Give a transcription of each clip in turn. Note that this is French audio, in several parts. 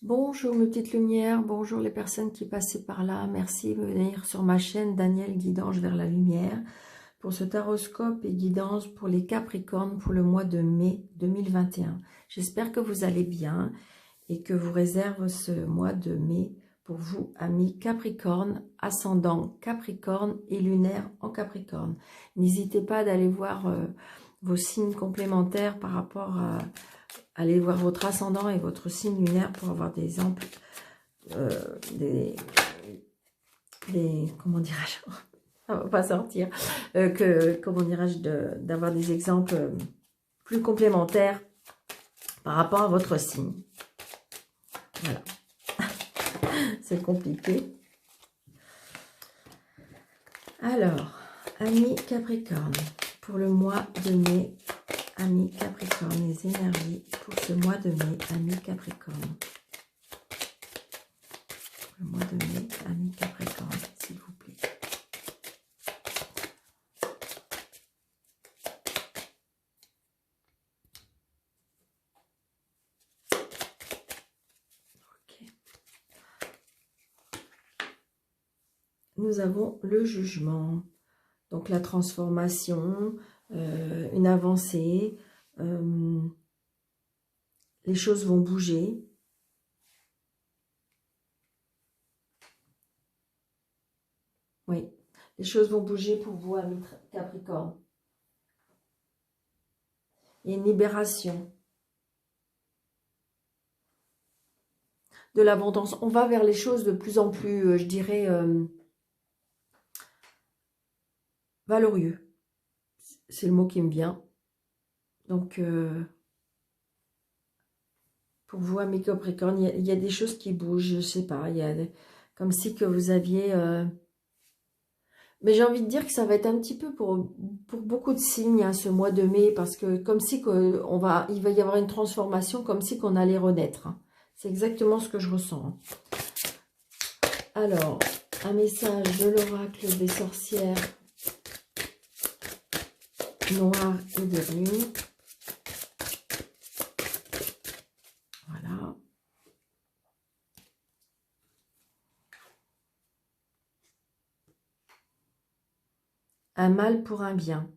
Bonjour mes petites lumières, bonjour les personnes qui passaient par là. Merci de venir sur ma chaîne Daniel Guidange vers la lumière pour ce taroscope et guidance pour les Capricornes pour le mois de mai 2021. J'espère que vous allez bien et que vous réservez ce mois de mai pour vous, amis Capricorne, ascendant Capricorne et lunaire en Capricorne. N'hésitez pas d'aller voir vos signes complémentaires par rapport à... Allez voir votre ascendant et votre signe lunaire pour avoir des exemples, comment dirais-je, ça va pas sortir, comment dirais-je, d'avoir des exemples plus complémentaires par rapport à votre signe. Voilà, c'est compliqué. Alors, amis Capricorne, pour le mois de mai, amis Capricorne, les énergies pour ce mois de mai, amis Capricorne. Le mois de mai, amis Capricorne, s'il vous plaît. Ok. Nous avons le jugement, donc la transformation, une avancée, les choses vont bouger. Oui, les choses vont bouger pour vous, amis Capricorne. Il y a une libération. De l'abondance. On va vers les choses de plus en plus, je dirais, valorieux. C'est le mot qui me vient. Donc, pour vous, amis Capricorne, il y a des choses qui bougent, je ne sais pas. Il y a comme si que vous aviez... Mais j'ai envie de dire que ça va être un petit peu pour beaucoup de signes, hein, ce mois de mai, parce que comme si il va y avoir une transformation, comme si qu'on allait renaître. Hein. C'est exactement ce que je ressens. Hein. Alors, un message de l'oracle des sorcières noires et de lune. Voilà. Un mal pour un bien.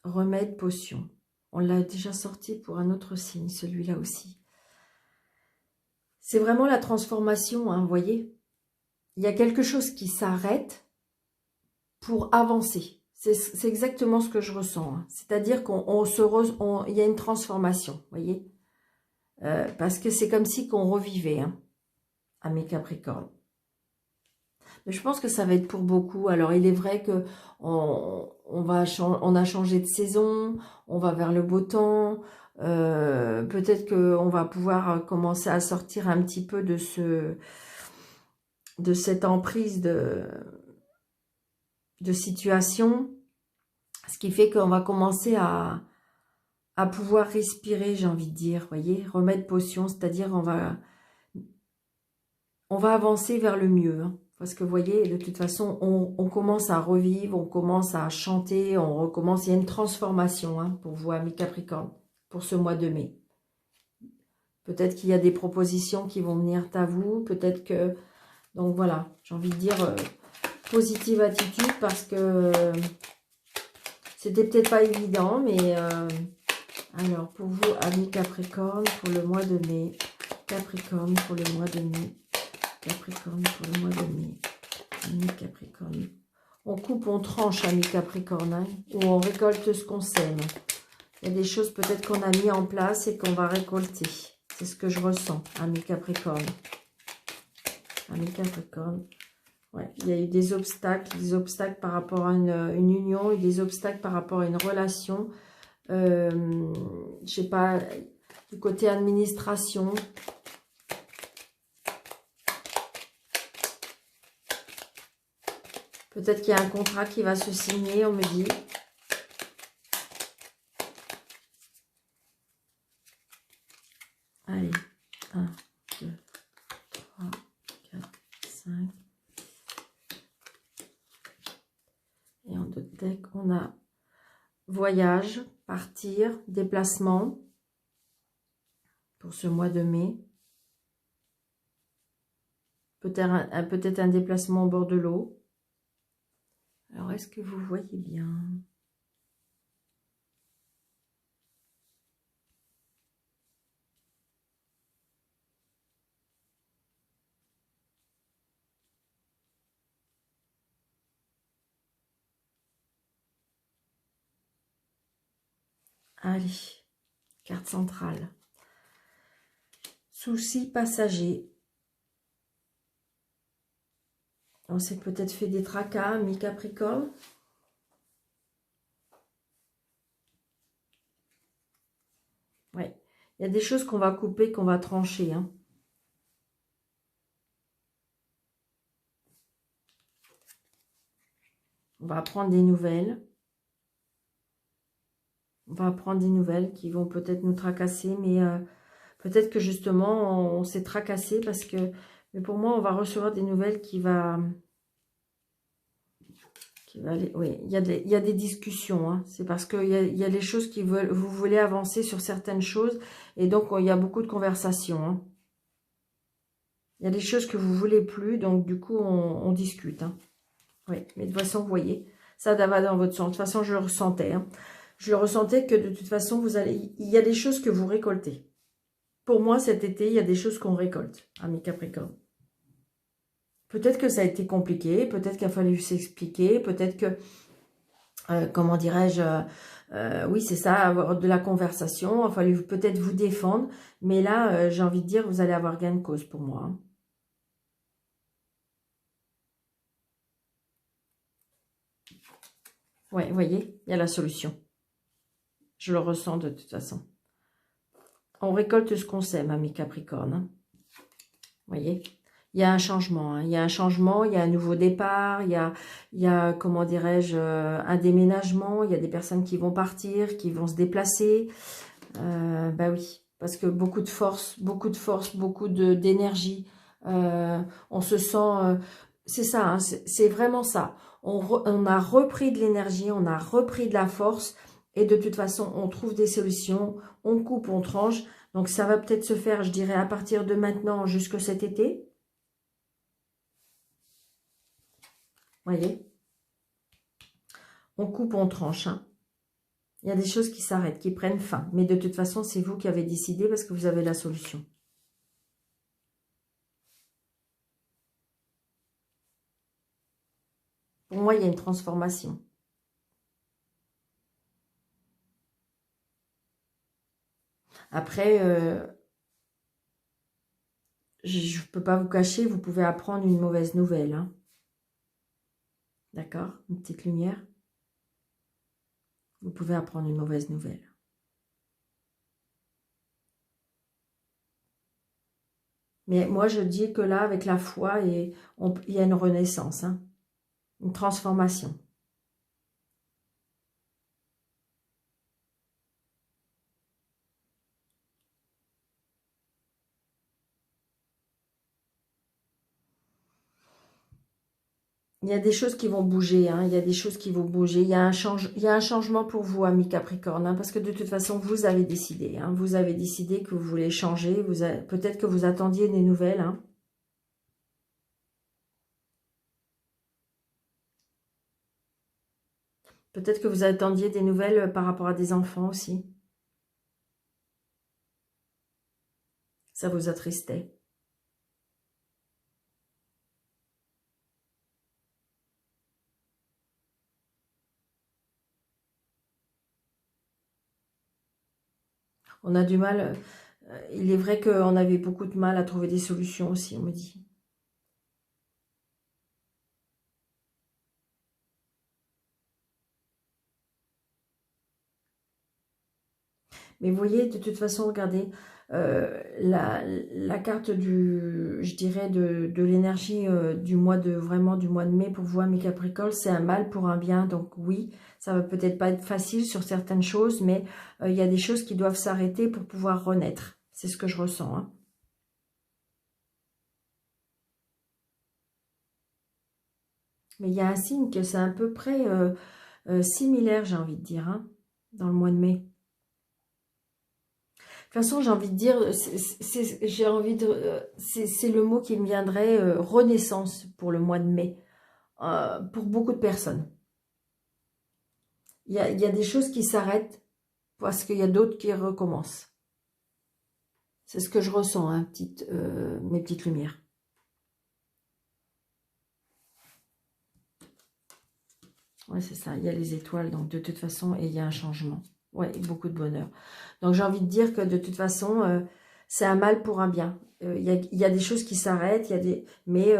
Remède, potion. On l'a déjà sorti pour un autre signe, celui-là aussi. C'est vraiment la transformation, hein, vous voyez. Il y a quelque chose qui s'arrête pour avancer. C'est exactement ce que je ressens. Hein. C'est-à-dire il y a une transformation, vous voyez. Parce que c'est comme si qu'on revivait, hein, à mes Capricornes. Mais je pense que ça va être pour beaucoup. Alors, il est vrai que on a changé de saison, on va vers le beau temps. Peut-être qu'on va pouvoir commencer à sortir un petit peu de cette emprise de situation. Ce qui fait qu'on va commencer à pouvoir respirer, j'ai envie de dire, voyez, remède potion, c'est-à-dire on va avancer vers le mieux, hein. Parce que vous voyez, de toute façon, on commence à revivre, on commence à chanter, on recommence. Il y a une transformation, hein, pour vous, amis Capricorne, pour ce mois de mai. Peut-être qu'il y a des propositions qui vont venir à vous, peut-être que... Donc voilà, j'ai envie de dire positive attitude parce que c'était peut-être pas évident, mais... alors, pour vous, amis Capricorne, pour le mois de mai. Capricorne, pour le mois de mai. Capricorne pour le mois de mai. Amis Capricorne. On coupe, on tranche, amis Capricorne, hein, ou on récolte ce qu'on sème. Il y a des choses peut-être qu'on a mis en place et qu'on va récolter. C'est ce que je ressens, amis Capricorne. Amis Capricorne. Ouais, il y a eu des obstacles par rapport à une union, et des obstacles par rapport à une relation. Je sais pas, du côté administration. Peut-être qu'il y a un contrat qui va se signer, on me dit. Allez, 1, 2, 3, 4, 5. Et en deux deck, on a voyage, partir, déplacement pour ce mois de mai. peut-être un déplacement au bord de l'eau. Alors, est-ce que vous voyez bien? Allez, carte centrale. Soucis passagers. On s'est peut-être fait des tracas, mi-Capricorne. Ouais, il y a des choses qu'on va couper, qu'on va trancher, hein. On va apprendre des nouvelles. On va apprendre des nouvelles qui vont peut-être nous tracasser, mais peut-être que justement, on s'est tracassé parce que... Mais pour moi, on va recevoir des nouvelles qui va aller... Oui, il y a des discussions, hein. C'est parce qu'il y a les choses qui veulent... Vous voulez avancer sur certaines choses, et donc il y a beaucoup de conversations, hein. Il y a des choses que vous voulez plus, donc du coup, on discute, hein. Oui, mais de toute façon, vous voyez, ça va dans votre sens. De toute façon, je le ressentais, hein. Je le ressentais que de toute façon, il y a des choses que vous récoltez. Pour moi, cet été, il y a des choses qu'on récolte, amis Capricorne. Peut-être que ça a été compliqué, peut-être qu'il a fallu s'expliquer, peut-être que, comment dirais-je, oui, c'est ça, avoir de la conversation, il a fallu peut-être vous défendre, mais là, j'ai envie de dire, vous allez avoir gain de cause pour moi, hein. Ouais, vous voyez, il y a la solution. Je le ressens de toute façon. On récolte ce qu'on sème, amis Capricorne, hein. Vous voyez, il y a un changement, hein. Il y a un changement, il y a un nouveau départ, il y a comment dirais-je, un déménagement, il y a des personnes qui vont partir, qui vont se déplacer. Bah oui, parce que beaucoup de force, beaucoup d'énergie. On se sent, c'est ça, hein, c'est vraiment ça. On a repris de l'énergie, on a repris de la force, et de toute façon, on trouve des solutions, on coupe, on tranche. Donc ça va peut-être se faire, je dirais, à partir de maintenant jusqu'à cet été. Voyez, on coupe, on tranche, hein. Il y a des choses qui s'arrêtent, qui prennent fin. Mais de toute façon, c'est vous qui avez décidé parce que vous avez la solution. Pour moi, il y a une transformation. Après, je ne peux pas vous cacher, vous pouvez apprendre une mauvaise nouvelle, hein. D'accord? Une petite lumière. Vous pouvez apprendre une mauvaise nouvelle. Mais moi, je dis que là, avec la foi, il y a une renaissance, hein, une transformation. Il y a des choses qui vont bouger, hein, il y a des choses qui vont bouger. Il y a un changement pour vous, amis Capricorne, hein, parce que de toute façon, vous avez décidé. Hein, vous avez décidé que vous voulez changer. Peut-être que vous attendiez des nouvelles, hein. Peut-être que vous attendiez des nouvelles par rapport à des enfants aussi. Ça vous attristait. On a du mal. Il est vrai qu'on avait beaucoup de mal à trouver des solutions aussi, on me dit. Mais vous voyez, de toute façon, regardez, la carte je dirais, de l'énergie du mois de mai pour vous, mes Capricornes, c'est un mal pour un bien. Donc oui, ça va peut-être pas être facile sur certaines choses, mais il y a des choses qui doivent s'arrêter pour pouvoir renaître. C'est ce que je ressens, hein. Mais il y a un signe que c'est à peu près similaire, j'ai envie de dire, hein, dans le mois de mai. De façon, j'ai envie de dire, c'est le mot qui me viendrait, renaissance pour le mois de mai, pour beaucoup de personnes. Il y a des choses qui s'arrêtent parce qu'il y a d'autres qui recommencent. C'est ce que je ressens, hein, mes petites lumières. Ouais, c'est ça, il y a les étoiles, donc de toute façon, et il y a un changement. Ouais, beaucoup de bonheur. Donc j'ai envie de dire que de toute façon, c'est un mal pour un bien. Il y a des choses qui s'arrêtent, mais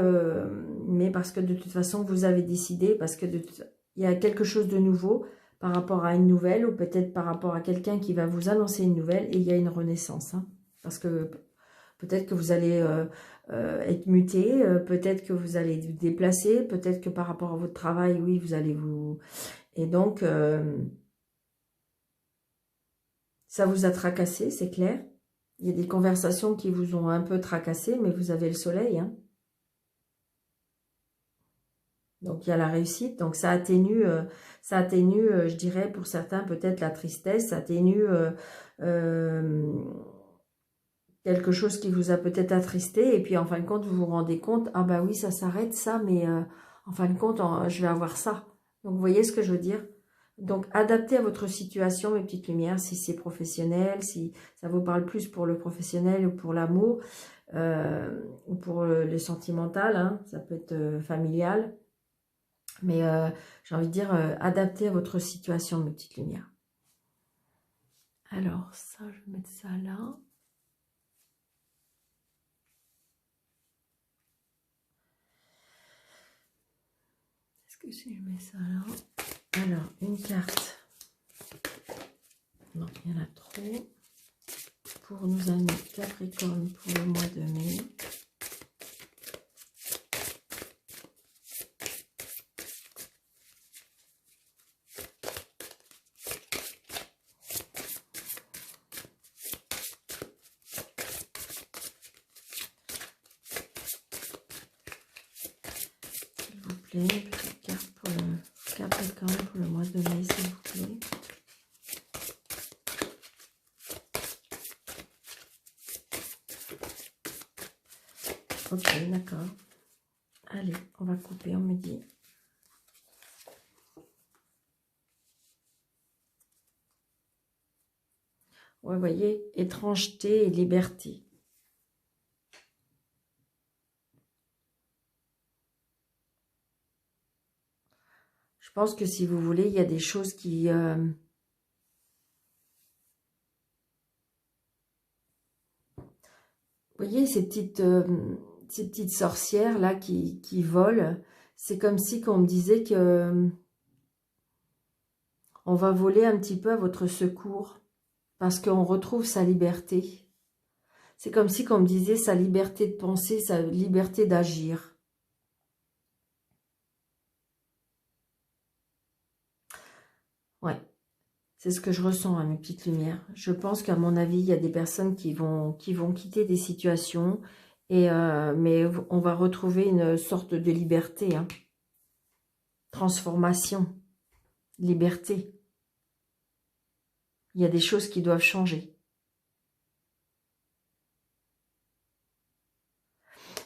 parce que de toute façon, vous avez décidé, parce que il y a quelque chose de nouveau par rapport à une nouvelle, ou peut-être par rapport à quelqu'un qui va vous annoncer une nouvelle, et il y a une renaissance. Hein, parce que peut-être que vous allez être muté, peut-être que vous allez vous déplacer, peut-être que par rapport à votre travail, oui, vous allez vous... Et donc, ça vous a tracassé, c'est clair. Il y a des conversations qui vous ont un peu tracassé, mais vous avez le soleil. Hein. Donc, il y a la réussite. Donc, ça atténue, je dirais, pour certains, peut-être la tristesse, ça atténue quelque chose qui vous a peut-être attristé. Et puis, en fin de compte, vous vous rendez compte, ah bah oui, ça s'arrête, ça, mais en fin de compte, je vais avoir ça. Donc, vous voyez ce que je veux dire? Donc, adaptez à votre situation, mes petites lumières, si c'est professionnel, si ça vous parle plus pour le professionnel ou pour l'amour, ou pour le sentimental, hein, ça peut être familial. Mais j'ai envie de dire, adaptez à votre situation, mes petites lumières. Alors, ça, je vais mettre ça là. Est-ce que si je mets ça là? Alors, une carte. Non, il y en a trop. Pour nos amis Capricorne pour le mois de mai. S'il vous plaît, une petite carte pour le Capricorne pour le mois de mai, s'il vous plaît. Ok, d'accord. Allez, on va couper, on me dit. Ouais, vous voyez, étrangeté et liberté. Je pense que si vous voulez, il y a des choses qui... vous voyez, ces petites sorcières là qui volent, c'est comme si qu'on me disait que on va voler un petit peu à votre secours parce qu'on retrouve sa liberté. C'est comme si qu'on me disait sa liberté de penser, sa liberté d'agir. Ouais, c'est ce que je ressens, hein, mes petites lumières. Je pense qu'à mon avis, il y a des personnes qui vont quitter des situations, mais on va retrouver une sorte de liberté, hein. Transformation, liberté. Il y a des choses qui doivent changer.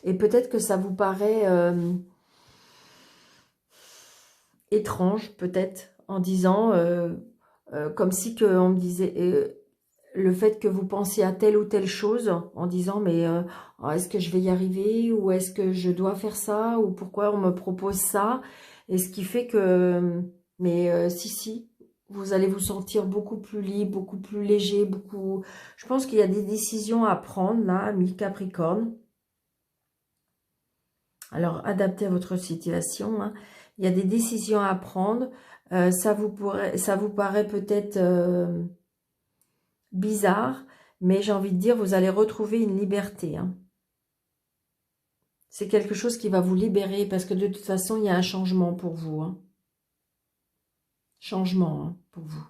Et peut-être que ça vous paraît étrange, peut-être, en disant, comme si on me disait, le fait que vous pensiez à telle ou telle chose, en disant, mais est-ce que je vais y arriver, ou est-ce que je dois faire ça, ou pourquoi on me propose ça, et ce qui fait que, mais si, vous allez vous sentir beaucoup plus libre, beaucoup plus léger, beaucoup... Je pense qu'il y a des décisions à prendre, là, ami Capricorne. Alors, adaptez à votre situation, hein. Il y a des décisions à prendre. Ça vous paraît peut-être bizarre, mais j'ai envie de dire, vous allez retrouver une liberté, hein. C'est quelque chose qui va vous libérer, parce que de toute façon, il y a un changement pour vous, hein. Changement, hein, pour vous.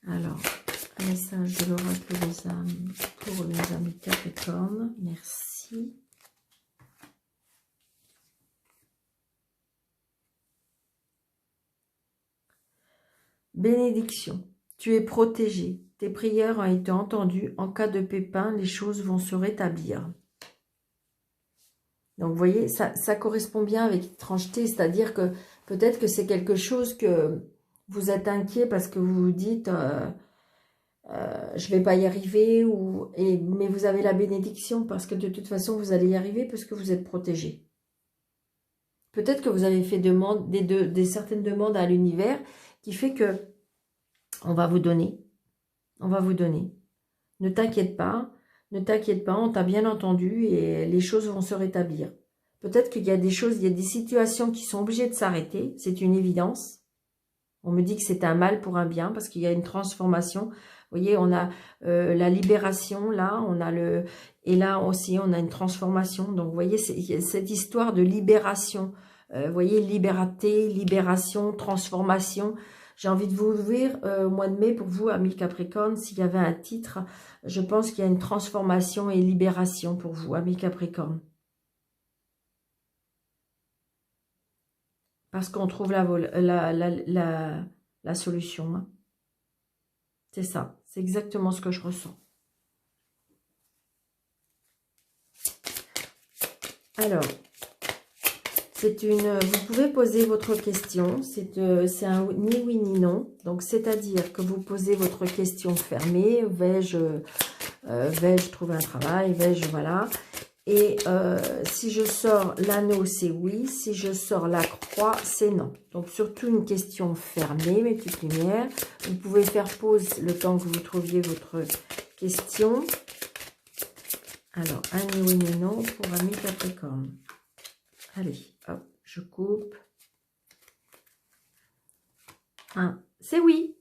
Alors, un message de l'oracle des âmes pour les amis Capricorne. Merci. bénédiction. Tu es protégé. Tes prières ont été entendues. En cas de pépin, les choses vont se rétablir. Donc, vous voyez, ça correspond bien avec étrangeté. C'est-à-dire que peut-être que c'est quelque chose que vous êtes inquiet parce que vous vous dites je vais pas y arriver. Mais vous avez la bénédiction parce que de toute façon, vous allez y arriver parce que vous êtes protégé. Peut-être que vous avez fait certaines demandes à l'univers qui fait que on va vous donner. On va vous donner. Ne t'inquiète pas, on t'a bien entendu et les choses vont se rétablir. Peut-être qu'il y a des choses, il y a des situations qui sont obligées de s'arrêter, c'est une évidence. On me dit que c'est un mal pour un bien parce qu'il y a une transformation. Vous voyez, on a la libération, là, et là aussi, on a une transformation. Donc, vous voyez, cette histoire de libération. Vous voyez, liberté, libération, transformation. J'ai envie de vous ouvrir au mois de mai pour vous, amis Capricorne, s'il y avait un titre. Je pense qu'il y a une transformation et libération pour vous, amis Capricorne. Parce qu'on trouve la solution. Hein. C'est ça. C'est exactement ce que je ressens. Alors, vous pouvez poser votre question. C'est un ni oui ni non. Donc, c'est-à-dire que vous posez votre question fermée. Vais-je trouver un travail? Voilà. Et si je sors l'anneau, c'est oui. Si je sors la croix, c'est non. Donc, surtout une question fermée, mes petites lumières. Vous pouvez faire pause le temps que vous trouviez votre question. Alors, un ni oui ni non pour ami Capricorne. Allez, hop, je coupe. C'est oui.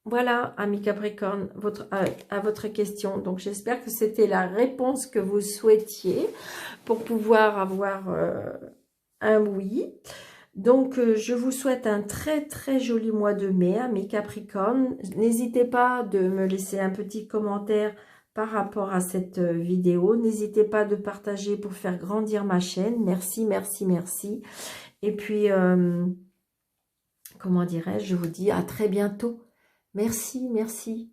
Voilà, ami Capricorne, à votre question. Donc, j'espère que c'était la réponse que vous souhaitiez pour pouvoir avoir un oui. Donc, je vous souhaite un très, très joli mois de mai, ami Capricorne. N'hésitez pas de me laisser un petit commentaire par rapport à cette vidéo. N'hésitez pas de partager pour faire grandir ma chaîne. Merci, merci, merci. Et puis, comment dirais-je, je vous dis à très bientôt. Merci, merci.